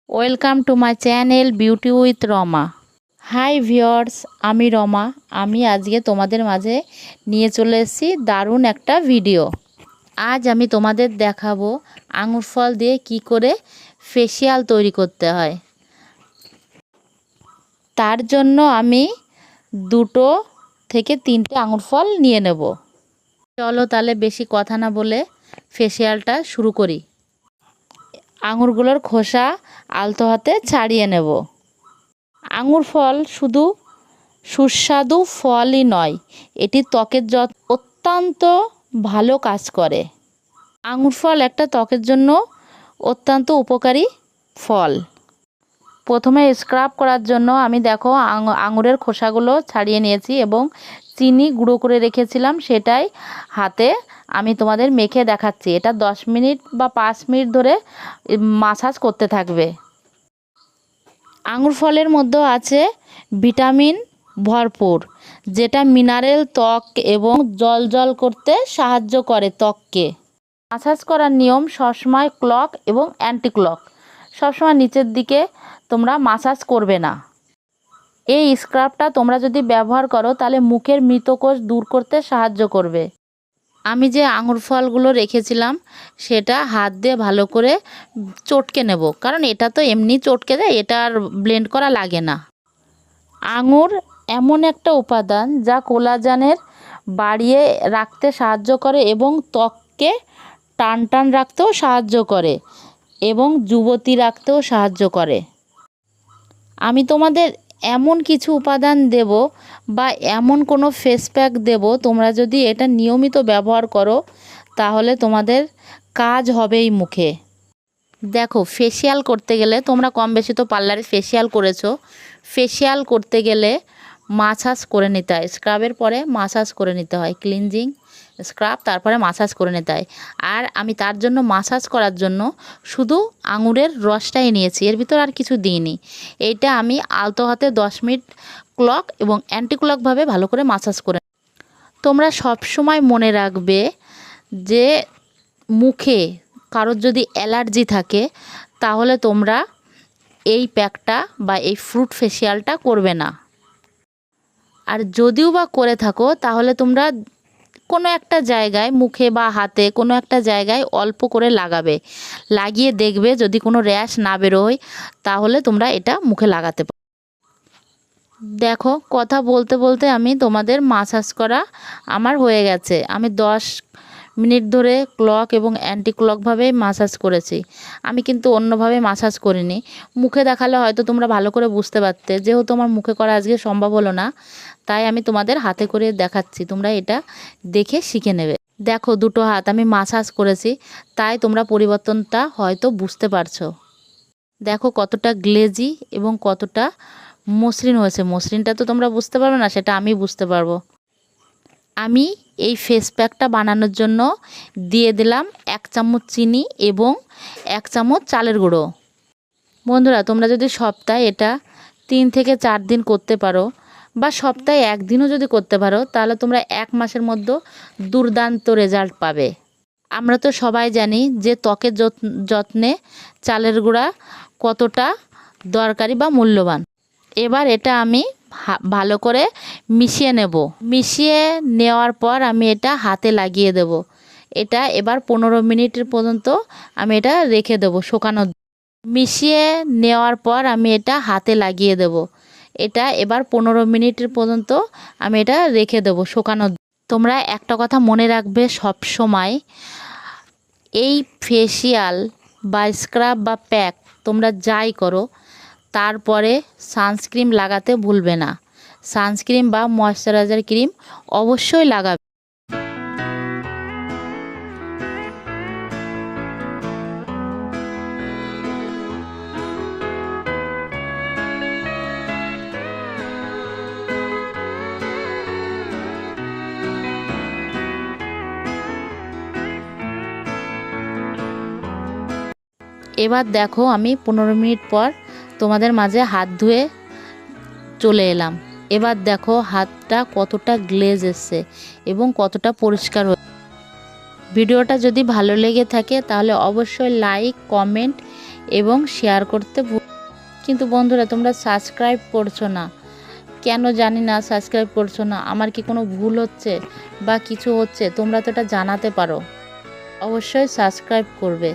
Welcome to my channel beauty with Rama. Hi viewers, আমি রমা। আমি আজকে তোমাদের মাঝে নিয়ে চলে এসেছি দারুণ একটা ভিডিও। আজ আমি তোমাদের দেখাবো আঙুর ফল দিয়ে কি করে ফেসিয়াল তৈরি করতে হয়। তার জন্য আমি 2 থেকে 3টে আঙুর ফল নিয়ে নেব। চলো তাহলে বেশি কথা না বলে ফেসিয়ালটা শুরু করি। আঙুরগুলোর খোসা আলতো হাতে ছাড়িয়ে নেব। আঙুর ফল শুধু সুস্বাদু ফলই নয়, এটি ত্বকের অত্যন্ত ভালো কাজ করে। আঙুর ফল একটা ত্বকের জন্য অত্যন্ত উপকারী ফল। প্রথমে স্ক্রাব করার জন্য আমি দেখো আঙুরের খোসাগুলো ছাড়িয়ে নিয়েছি এবং চিনি গুঁড়ো করে রেখেছিলাম, সেটাই হাতে আমি তোমাদের মেখে দেখাচ্ছি। এটা 10 মিনিট বা 5 মিনিট ধরে মাসাজ করতে থাকবে। আঙুর ফলের মধ্যে আছে ভিটামিন ভরপুর, যেটা মিনারেল ত্বক এবং জল করতে সাহায্য করে ত্বককে। মাসাজ করার নিয়ম সবসময় ক্লক এবং অ্যান্টি ক্লক, সবসময় নিচের দিকে তোমরা মাসাজ করবে না। এই স্ক্রাবটা তোমরা যদি ব্যবহার করো তাহলে মুখের মৃতকোষ দূর করতে সাহায্য করবে। আমি যে আঙুর ফলগুলো রেখেছিলাম সেটা হাত দিয়ে ভালো করে চটকে নেব, কারণ এটা তো এমনি চটকে দেয়, এটা আর ব্লেন্ড করা লাগে না। আঙুর এমন একটা উপাদান যা কোলাজেনের বাড়িয়ে রাখতে সাহায্য করে এবং ত্বককে টান রাখতেও সাহায্য করে এবং যুবতী রাখতেও সাহায্য করে। আমি তোমাদের এমন কিছু উপাদান দেব বা এমন কোনো ফেস প্যাক দেব, তোমরা যদি এটা নিয়মিত ব্যবহার করো তাহলে তোমাদের কাজ হবেই মুখে। দেখো, ফেসিয়াল করতে গেলে তোমরা কম বেশি তো পার্লারে ফেসিয়াল করেছো। ফেসিয়াল করতে গেলে মাসাজ করে নিতে হয়, স্ক্রাবের পরে মাসাজ করে নিতে হয়, ক্লিনজিং স্ক্রাব তারপরে মাসাজ করে নিতে হয়। আর আমি তার জন্য মাসাজ করার জন্য শুধু আঙুরের রসটাই নিয়েছি, এর ভিতর আর কিছু দিইনি। এইটা আমি আলতো হাতে 10 মিনিট ক্লক এবং অ্যান্টি ক্লকভাবে ভালো করে মাসাজ করে। তোমরা সব সময় মনে রাখবে যে মুখে কারোর যদি অ্যালার্জি থাকে তাহলে তোমরা এই প্যাকটা বা এই ফ্রুট ফেসিয়ালটা করবে না। আর যদিও বা করে থাকো তাহলে তোমরা কোনো একটা জায়গায় মুখে বা হাতে কোনো একটা জায়গায় অল্প করে লাগাবে, লাগিয়ে দেখবে যদি কোনো র্যাশ না বেরোয় তাহলে তোমরা এটা মুখে লাগাতে পারো। দেখো, কথা বলতে বলতে আমি তোমাদের মাসাজ করা আমার হয়ে গেছে। আমি 10 মিনিট ধরে ক্লক এবং অ্যান্টি ক্লকভাবে মাসাজ করেছি। আমি কিন্তু অন্যভাবে মাসাজ করিনি। মুখে দেখালে হয়তো তোমরা ভালো করে বুঝতে পারতে, যেহেতু আমার মুখে করা আজকে সম্ভব হলো না তাই আমি তোমাদের হাতে করে দেখাচ্ছি, তোমরা এটা দেখে শিখে নেবে। দেখো, 2 হাত আমি মাসাজ করেছি, তাই তোমরা পরিবর্তনটা হয়তো বুঝতে পারছো। দেখো কতটা গ্লেজি এবং কতটা মসৃণ হয়েছে। মসৃণটা তো তোমরা বুঝতে পারবে না, সেটা আমি বুঝতে পারবো। আমি এই ফেস প্যাকটা বানানোর জন্য দিয়ে দিলাম 1 চামচ চিনি এবং 1 চামচ চালের গুঁড়ো। বন্ধুরা, তোমরা যদি সপ্তাহে এটা 3 থেকে 4 দিন করতে পারো বা সপ্তাহে 1 দিনও যদি করতে পারো তাহলে তোমরা 1 মাসের মধ্যে দুর্দান্ত রেজাল্ট পাবে। আমরা তো সবাই জানি যে ত্বকের যত্নে চালের গুঁড়া কতটা দরকারি বা মূল্যবান। এবার এটা আমি ভালো করে মিশিয়ে নেব। মিশিয়ে নেওয়ার পর আমি এটা হাতে লাগিয়ে দেব। এটা এবার 15 মিনিটের পর্যন্ত আমি এটা রেখে দেব শুকানো। মিশিয়ে নেওয়ার পর আমি এটা হাতে লাগিয়ে দেব। এটা এবার 15 মিনিটের পর্যন্ত আমি এটা রেখে দেব শুকানো। তোমরা একটা কথা মনে রাখবে, সব সময় এই ফেসিয়াল বা স্ক্রাব বা প্যাক তোমরা যাই করো তারপরে সানস্ক্রিন লাগাতে ভুলবে না। সানস্ক্রিন বা ময়শ্চারাইজার ক্রিম অবশ্যই লাগাবে। এবার দেখো, আমি 15 মিনিট পর তোমাদের মাঝে হাত ধুয়ে চলে এলাম। এবার দেখো হাতটা কতটা গ্লেজ এসছে এবং কতটা পরিষ্কার হয়েছে। ভিডিওটা যদি ভালো লেগে থাকে তাহলে অবশ্যই লাইক, কমেন্ট এবং শেয়ার করতে কিন্তু বন্ধুরা তোমরা সাবস্ক্রাইব করছো না, কেন জানি না সাবস্ক্রাইব করছো না। আমার কি কোনো ভুল হচ্ছে বা কিছু হচ্ছে, তোমরা তো এটা জানাতে পারো। অবশ্যই সাবস্ক্রাইব করবে।